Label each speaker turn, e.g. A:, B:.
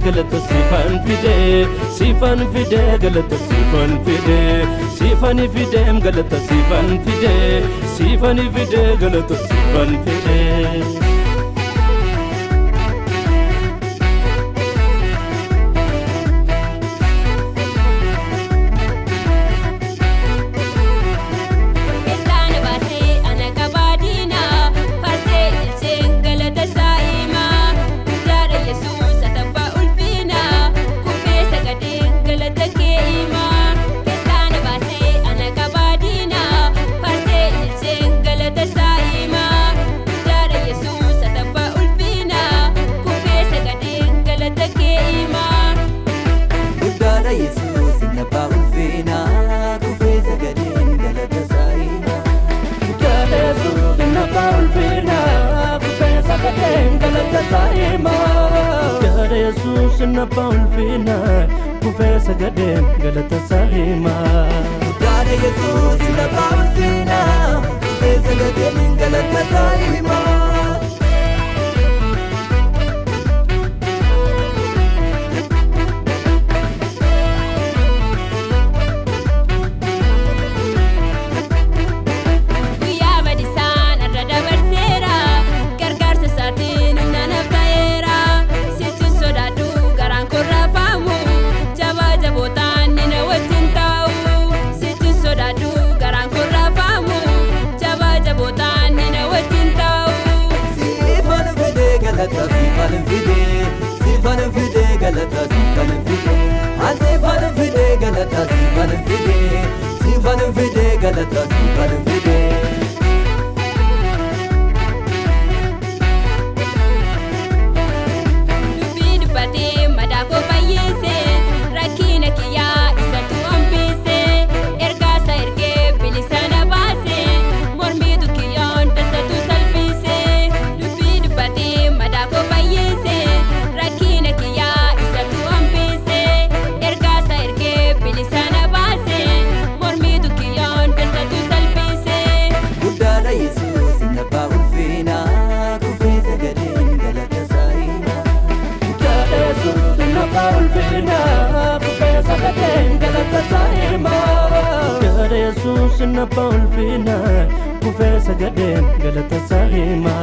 A: galata sifan fide galata sifan fide sifani fide galata sifan fide galata sifan fide Jesus na paulfina kufesa gadem galata sahima Dada Jesus na paulfina kufesa gadem galata sahima Sifan fide galata sifan fide Sifan fide galata sifan fide Sifan fide galata sifan fide Dubbi dubbate madako fayyise rakkina kiyya isatu hambise ergaasa ergee bilisana baase mormiitu kiyyoon dasatu salphise Dubbi dubbate madako fayyise rakkina kiyya isatu hambise ergaasa ergee bilisana baase mormiitu kiyyoon dasatu salphise Guddaadha Yesuus nama ulfina kufeessa gadeen galata saayina Guddaadha Yesuus nama ulfina kufeessa gadeen galata saayina Guddaadha Yesuus nama ulfina kufeessa gadeen galata saayina